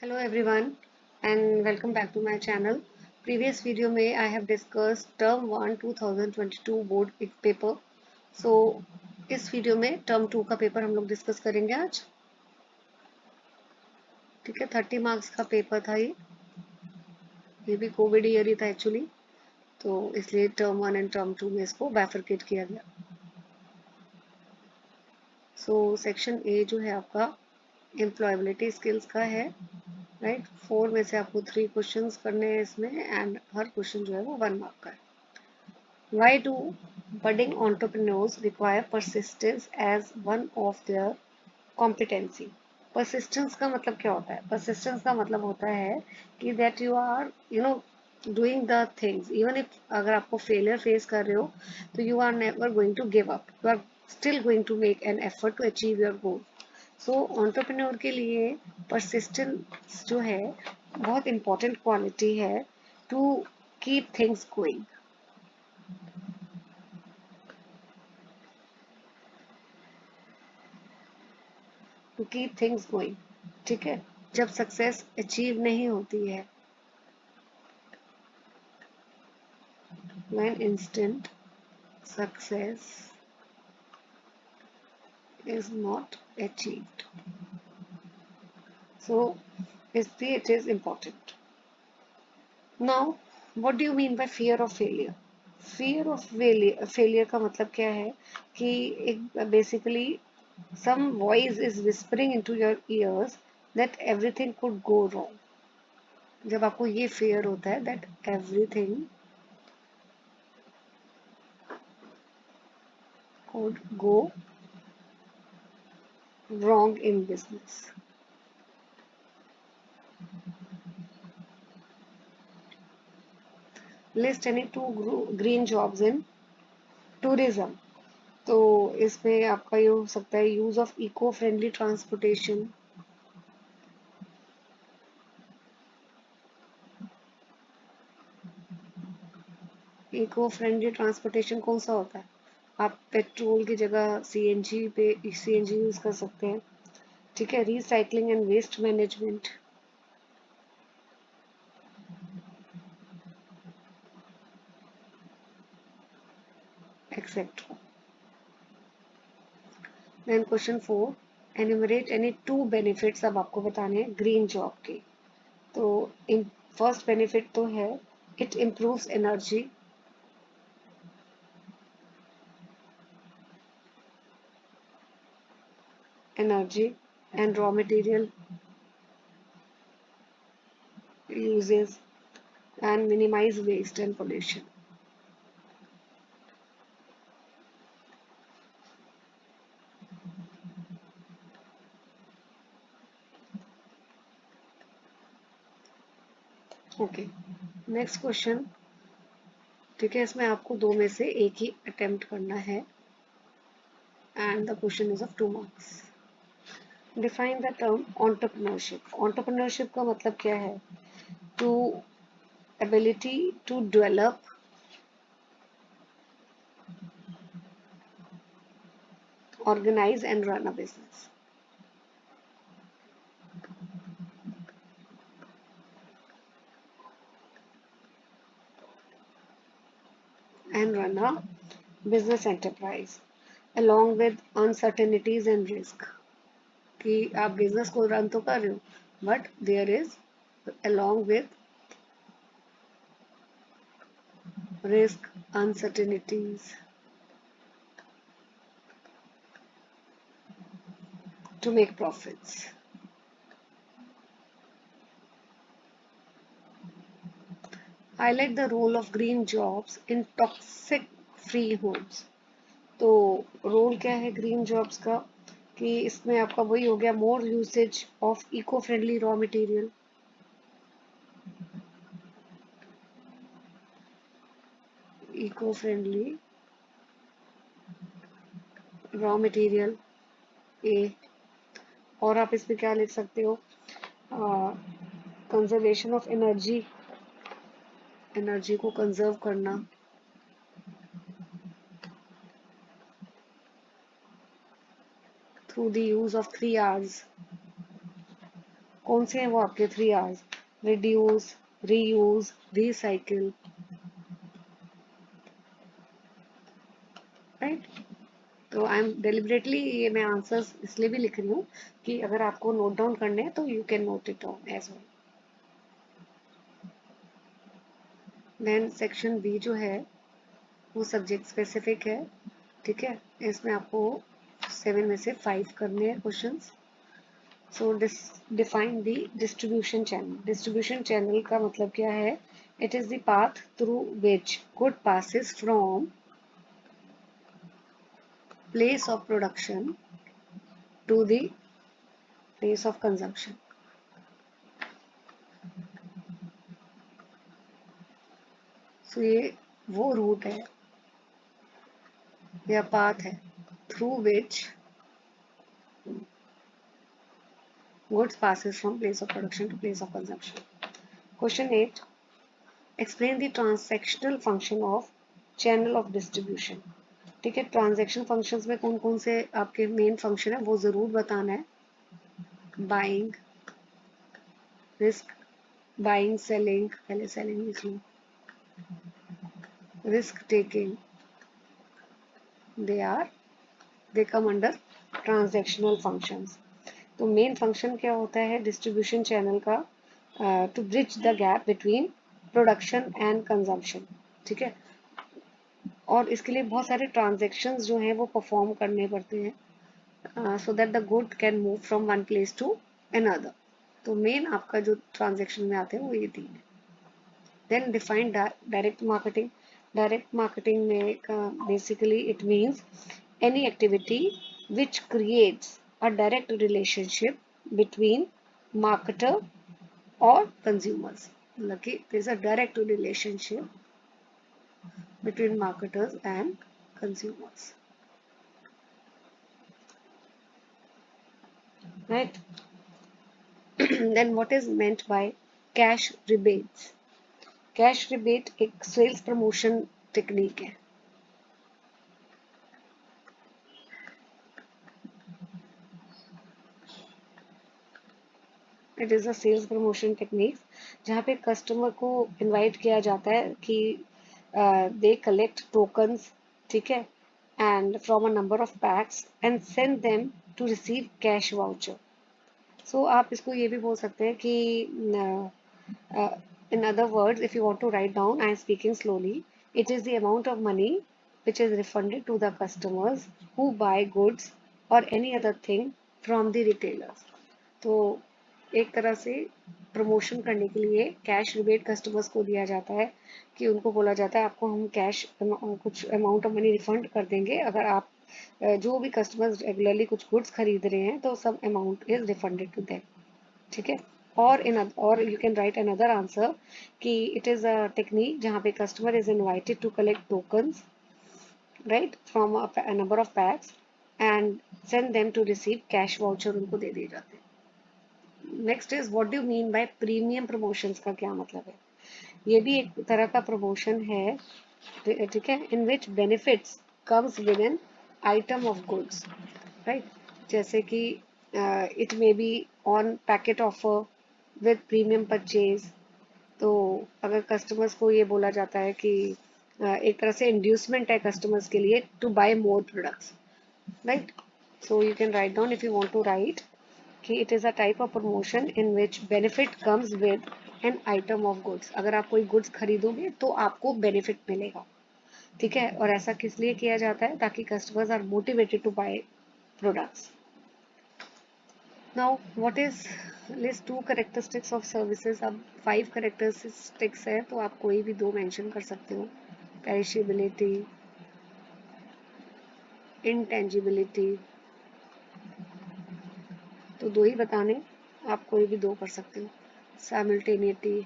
Hello everyone and welcome back to my channel. Previous video में I have discussed term 1 2022 board paper. So इस video में term 2 का paper हम लोग discuss करेंगे आज. ठीक है, 30 मार्क्स का पेपर था ये भी कोविड ईयर ही था एक्चुअली, तो इसलिए term 1 एंड term 2 में इसको बाइफरकेट किया गया. So सेक्शन ए जो है आपका एम्प्लॉयबिलिटी स्किल्स का है, राइट. 4 में से आपको 3 क्वेश्चंस करने हैं इसमें एंड हर क्वेश्चन जो है वो 1 मार्क का है. Why do budding entrepreneurs require persistence as one of their competency? Persistence का मतलब क्या होता है? Persistence का मतलब होता है कि that you are, doing the things. Even if अगर आपको failure face कर रहे हो, तो you are never going to give up. You are still going to make an effort to achieve your goal. So entrepreneur के लिए persistence जो है बहुत important quality है to keep things going. To keep things going. ठीक है, जब success achieve नहीं होती है, when instant success is not achieved, so इसलिए it is important. Now what do you mean by fear of failure? Fear of failure का मतलब क्या है कि एक basically some voice is whispering into your ears that everything could go wrong. जब आपको ये fear होता है that everything could go wrong in business. List any two green jobs in tourism. तो इसमें आपका ये हो सकता है use of eco friendly transportation, eco friendly transportation कौन सा होता है? आप पेट्रोल की जगह सीएनजी यूज कर सकते हैं. ठीक है, recycling and waste management, etcetera. Then question 4, enumerate any two benefits. अब आपको बताने हैं ग्रीन जॉब के. तो फर्स्ट बेनिफिट तो है it improves energy and raw material uses and minimize waste and pollution. Okay, next question. ठीक है, इसमें आपको दो में से एक ही अटेम्प्ट करना है and the question is of 2 marks. Define the term entrepreneurship. Entrepreneurship का मतलब क्या है? To ability to develop organize and run a business. And run a business enterprise along with uncertainties and risk. कि आप business को run तो कर रहे हो but there is along with risk, uncertainties to make profits. Highlight the role of green jobs in toxic free homes. तो role क्या है ग्रीन जॉब्स का कि इसमें आपका वही हो गया more usage of eco friendly raw material, eco friendly raw material ए. और आप इसमें क्या लिख सकते हो? कंजर्वेशन ऑफ एनर्जी, एनर्जी को कंजर्व करना, through the use of 3 R's, कौन से हैं वो आपके 3 R's? Reduce, reuse, recycle, right? तो आई एम डेलिबरेटली ये मैं आंसर्स इसलिए भी लिख रही हूँ कि अगर आपको नोट डाउन करने हैं तो you can note it down as well. Then section B जो है वो सब्जेक्ट स्पेसिफिक है, ठीक है। इसमें आपको 7 में से 5 करने हैं questions. So define the distribution channel. Distribution channel का मतलब क्या है? It is the path through which good passes from place of production to the place of consumption. So ये वो रूट है या पाथ है through which goods passes from place of production to place of consumption. Question 8. Explain the transactional function of channel of distribution. ठीक है, transaction functions में कौन कौन से आपके मेन फंक्शन है वो जरूर बताना है। बाइंग, रिस्क, बाइंग, सेलिंग, पहले सेलिंग लिख लूं, risk taking, they come under transactional functions. तो मेन फंक्शन क्या होता है डिस्ट्रीब्यूशन चैनल का? To bridge the gap between production and consumption, ठीक है। और इसके लिए बहुत सारे ट्रांजेक्शन्स जो हैं वो परफॉर्म करने पड़ते हैं so that the good can move from one place to another. तो मेन आपका जो ट्रांजेक्शन में आते हैं वो ये 3 है। Then define direct marketing. Direct marketing में basically it means any activity which creates a direct relationship between marketer or consumers. मतलब कि there is a direct relationship between marketers and consumers, right? Then what is meant by cash rebates? Cash rebate एक sales promotion technique है। It is a sales promotion technique जहाँ पे customer को invite किया जाता है कि दे कलेक्ट टोकन्स, ठीक है, and from a number of packs and send them to receive cash voucher. So आप इसको ये भी बोल सकते हैं कि in other words if you want to write down, I am speaking slowly, it is the amount of money which is refunded to the customers who buy goods or any other thing from the retailers. तो एक तरह से promotion करने के लिए cash rebate customers को दिया जाता है कि उनको बोला जाता है आपको हम कैश कुछ अमाउंट ऑफ मनी रिफंड कर देंगे अगर आप जो भी कस्टमर्स रेगुलरली कुछ गुड्स खरीद रहे हैं तो some amount is refunded to them, ठीक है। और you can write another answer कि इट इज अ टेक्निक जहाँ पे customer is invited to collect tokens, right, from a number of packs and send them to receive cash voucher, उनको दे दिए जाते हैं। Next is what do mean by premium promotions का क्या मतलब है? ये भी एक तरह का प्रमोशन है, ठीक है, in which benefits comes with an item of goods, right. जैसे कि it may be on packet offer with premium purchase. तो अगर कस्टमर्स को ये बोला जाता है कि एक तरह से इंड्यूसमेंट है कस्टमर्स के लिए to buy more products, right. So you can write down if you want to write कि it is a type of promotion in which benefit comes with an item of goods. अगर आप कोई goods खरीदोगे तो आपको benefit मिलेगा, ठीक है। और ऐसा किस लिए किया जाता है? ताकि customers are motivated to buy products. Now what is list 2 characteristics of services? अब 5 characteristics है तो आप कोई भी 2 mention कर सकते हो। Perishability, intangibility, तो 2 ही बताने, आप कोई भी 2 कर सकते हो। Simultaneity,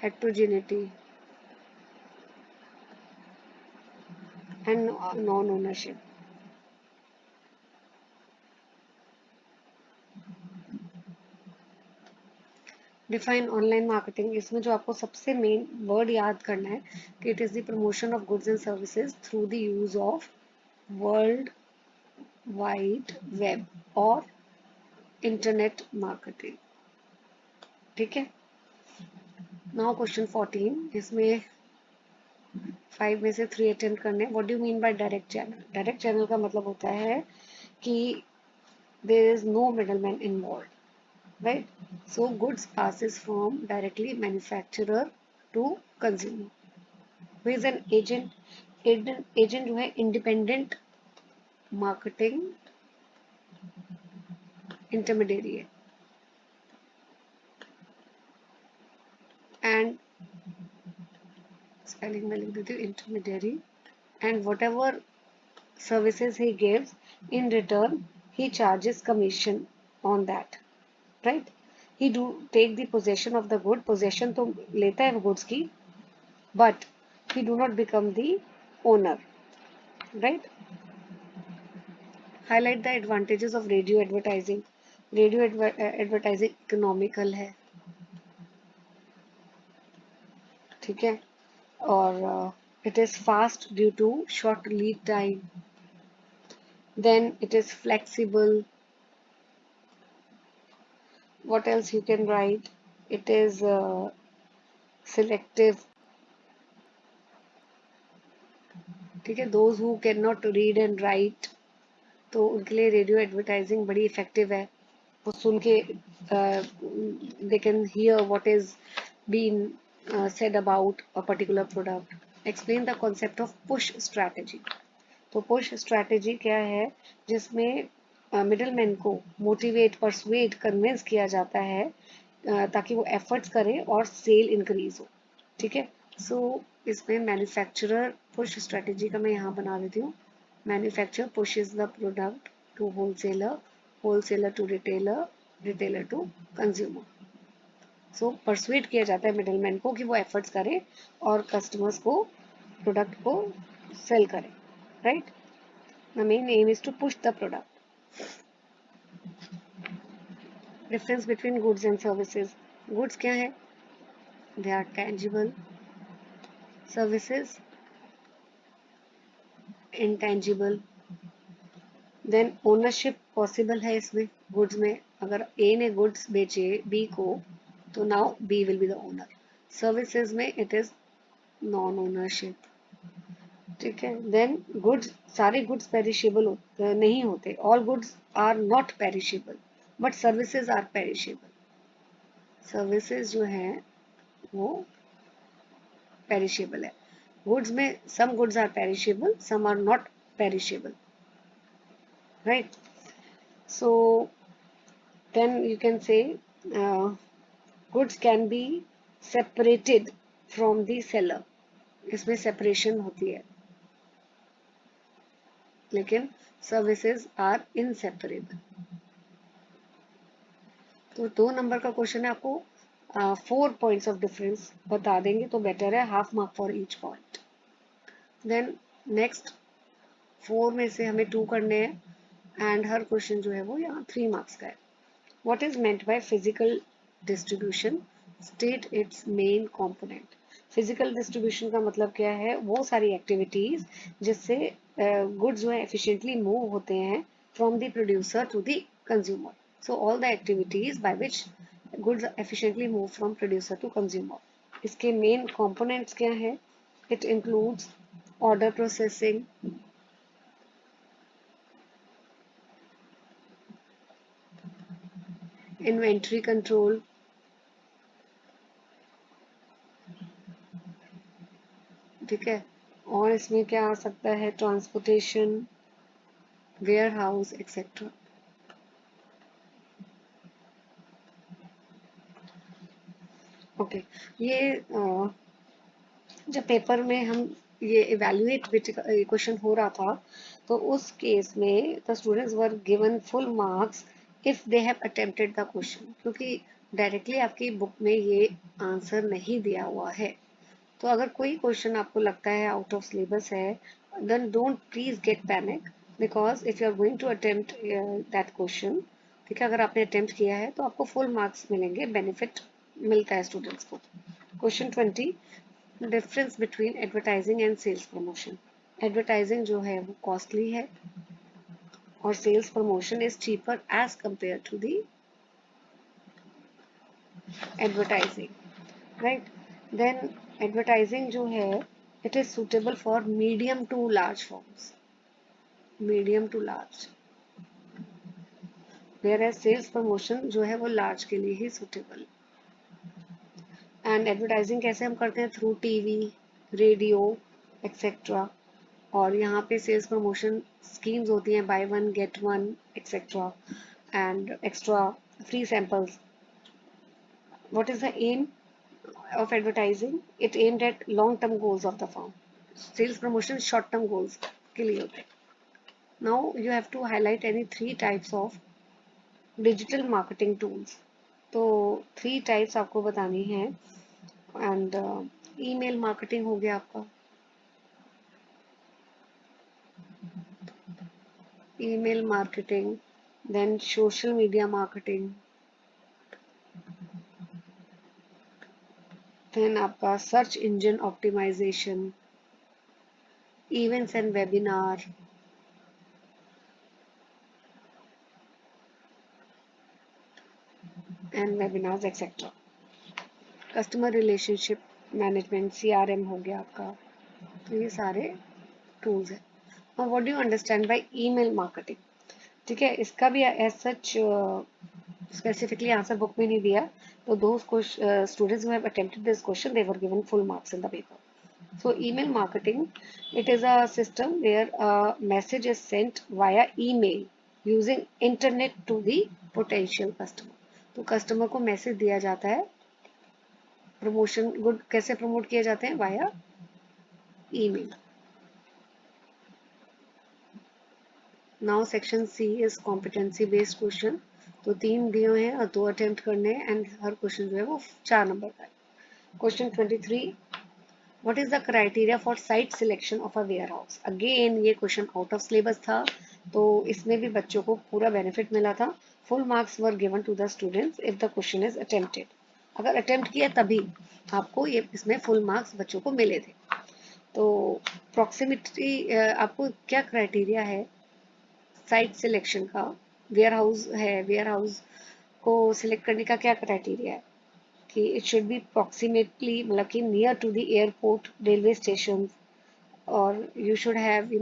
heterogeneity and non-ownership. Define online marketing. इसमें जो आपको सबसे मेन वर्ड याद करना है कि it is the promotion of goods and services through the use of world wide web और इंटरनेट मार्केटिंग। ठीक है, नाउ क्वेश्चन 14, इसमें 5 में से 3 अटेम्प्ट करने। What do you mean by direct channel? Direct channel का मतलब होता है कि there is no middleman involve, right? So goods passes from directly manufacturer to consumer. Who is an agent? Agent जो है इंडिपेंडेंट मार्केटिंग इंटरमीडिएरी है। And spelling में लिख देती हूँ intermediary. And what ever services he gives, in return he charges commission on that, right? He do take the possession of the good, possession तो लेता है goods की, but he do not become the owner, right? Highlight the advantages of radio advertising. radio advertising economical है, ठीक है, और it is fast due to short lead time, then it is flexible. What else you can write? It is selective, ठीक है। Those who can not read and right, तो उनके लिए radio advertising बड़ी इफेक्टिव है। वो सुन के they can hear what is been said about a particular product. Explain the concept of push strategy. तो पुश स्ट्रैटेजी क्या है? जिसमें मिडलमैन को मोटिवेट, परसुएट, कन्विंस किया जाता है ताकि वो एफर्ट्स करे और सेल इंक्रीज हो, ठीक है। सो इसमें मैन्युफैक्चरर पुश स्ट्रैटेजी का मैं यहाँ बना देती हूँ। Manufacturer pushes the product to wholesaler, wholesaler to retailer, retailer to consumer. So persuade किया जाता है मिडलमैन को कि वो एफर्ट्स करे और कस्टमर्स को प्रोडक्ट को सेल करे, right? The main aim is to push the product. Difference between goods and services. Goods क्या है? They are tangible. Services intangible. Then ownership possible है इसमें goods में। अगर A ने goods बेचे B को, तो now B will be the owner. Services में it is non-ownership, ठीक है। देन गुड्स, सारे गुड्स पेरिशेबल नहीं होते, all goods are not perishable, but services are perishable. Services जो है वो पेरिशेबल है। गुड्स में some goods are perishable, some are not perishable, right? So then you can say goods can be separated from the seller, इसमें separation होती है, लेकिन services are inseparable. तो 2 नंबर का क्वेश्चन है, आपको 4 पॉइंट्स ऑफ डिफरेंस बता देंगे तो बेटर है, half mark for each point. Then next 4 में से हमें 2 करने हैं एंड हर क्वेश्चन जो है वो यहाँ 3 मार्क्स का है। What is meant by physical distribution? State it's main component. Physical distribution का मतलब क्या है? वो सारी एक्टिविटीज जिससे गुड्स जो है एफिशिएंटली मूव होते हैं from the producer to the consumer. So all the activities by which goods efficiently move from producer to consumer. इसके main components क्या है? It includes order processing, inventory control, ठीक है, और इसमें क्या आ सकता है? Transportation, warehouse etcetera. Okay, ये जब पेपर में हम ये इवेल्युएट क्वेश्चन हो रहा था, तो उस केस में the students were given full marks if they have attempted the question, क्योंकि डायरेक्टली आपकी बुक में ये आंसर नहीं दिया हुआ है। तो अगर कोई क्वेश्चन आपको लगता है आउट ऑफ सिलेबस है, then don't please get panic, because if you are going to attempt that question, ठीक है, अगर आपने अटेम्प्ट किया है तो आपको फुल मार्क्स मिलेंगे, बेनिफिट मिलता है स्टूडेंट्स को। Question 20, difference between advertising and sales promotion. Advertising जो है वो कॉस्टली है, or sales promotion is cheaper as compared to the advertising, right? Then advertising जो है, it is suitable for medium to large firms, medium to large, whereas sales promotion जो है वो large के लिए ही suitable. एंड एडवर्टाइजिंग कैसे हम करते हैं? Through TV, radio etcetera. और यहाँ पे सेल्स प्रमोशन स्कीम्स होती हैं, buy one get one etcetera and extra free samples. What is the aim of advertising? It aimed at long term goals of the firm. Sales promotion short term goals के लिए होते हैं. Now you have to highlight any three types of digital marketing tools. तो three types आपको बतानी है. And email marketing हो गया आपका, email marketing, then social media marketing, then आपका search engine optimisation, events and webinar, and webinars etcetera. Customer relationship management, CRM हो गया आपका. तो ये सारे टूल्स हैं. और what do you understand by email marketing? ठीक है, इसका भी as such specifically answer book में नहीं दिया. तो those students who have attempted this question they were given full marks in the paper. So email marketing, it is a system where a message is sent via email using internet to the potential customer. तो customer को message दिया जाता है. Promotion good कैसे promote किए जाते हैं? Via email. Now section C is competency based question. तो 3 दिए हैं और 2 अटेम्प्ट करने हैं एंड हर क्वेश्चन जो है वो 4 नंबर का है. Question 23, what is the criteria for site selection of a warehouse? Again ये क्वेश्चन आउट ऑफ सिलेबस था, तो इसमें भी बच्चों को पूरा बेनिफिट मिला था. Full marks were given to the students if the question is attempted. अगर अटेम्प्ट किया तभी आपको ये इसमें फुल मार्क्स बच्चों को मिले थे. तो प्रॉक्सिमिटी आपको क्या क्राइटेरिया है साइट सिलेक्शन का? वेयर हाउस है, वेयर हाउस को सिलेक्ट करने का क्या क्राइटेरिया है? कि इट शुड बी प्रॉक्सिमेटली, मतलब कि near to the airport, railway station, और you should have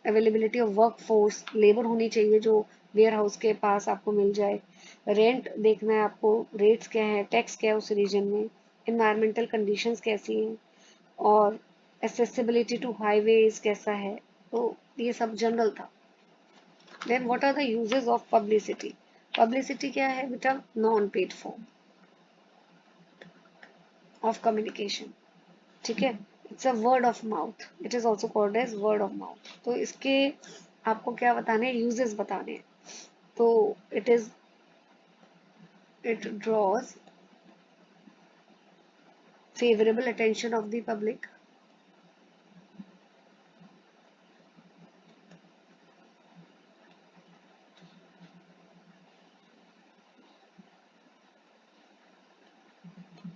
availability of work force, labour होनी चाहिए जो वेयर हाउस के पास आपको मिल जाए. रेंट देखना है आपको, रेट्स क्या है, टैक्स क्या है उस रीजन में, इन्वायरमेंटल कंडीशंस कैसी हैं, और एक्सेसिबिलिटी टू हाईवेज कैसा है. तो ये सब जनरल था. Then what are the uses of publicity? Publicity क्या है बेटा? Non paid form of communication. ठीक है, it's a word of mouth. It is also called as word of mouth. तो इसके आपको क्या बताने हैं? यूजेस बताने हैं. तो it draws favourable attention of the public,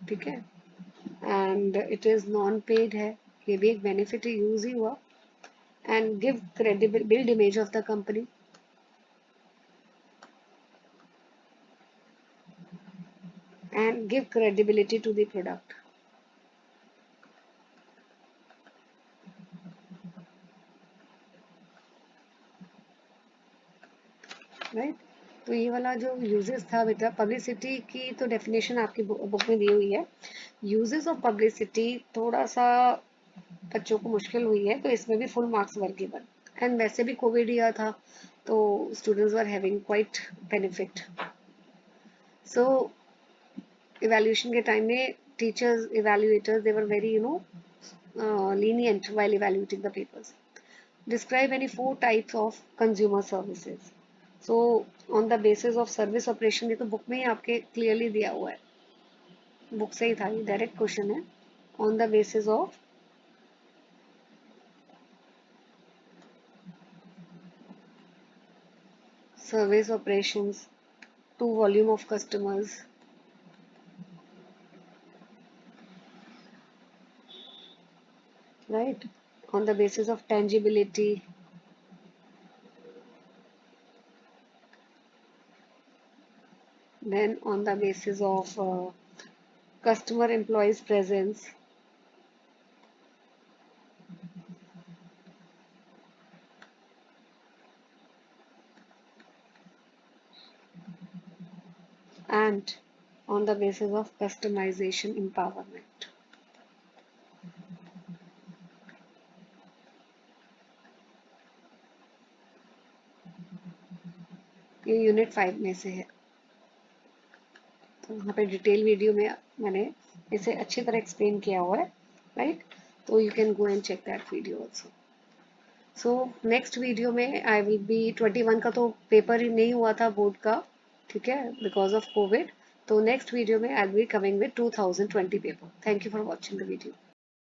ठीक है, and it is non paid है, ये भी एक बेनिफिट यूज ही हुआ. And give credible build image of the company, and give credibility to the product. Right. तो ये वाला जो यूजेस था बेटा, पब्लिसिटी की तो डेफिनेशन आपकी बुक में दी हुई है. यूजेस ऑफ पब्लिसिटी थोड़ा सा बच्चों को मुश्किल हुई है, तो इसमें भी full marks were given. And वैसे भी कोविड ईयर था, तो students were having quite benefit. So evaluation के टाइम में teachers, evaluators, they were very lenient while evaluating the papers. Describe any 4 types of consumer services. So on the basis of service operation, ये तो book में ही आपके clearly दिया हुआ है, book से ही था, ये डायरेक्ट क्वेश्चन है. On the basis of service operations to volume of customers, right, on the basis of tangibility, Then on the basis of customer employees presence, and on the basis of customization empowerment. ये unit 5 में से है। तो वहाँ पे detail video में मैंने इसे अच्छी तरह एक्सप्लेन किया हुआ है, राइट? तो you can go and check that video also. So next video में आई विल बी 21 का तो पेपर ही नहीं हुआ था बोर्ड का, ठीक है, बिकॉज ऑफ कोविड। तो नेक्स्ट वीडियो में I will be coming with 2020 paper. Thank you for watching the video.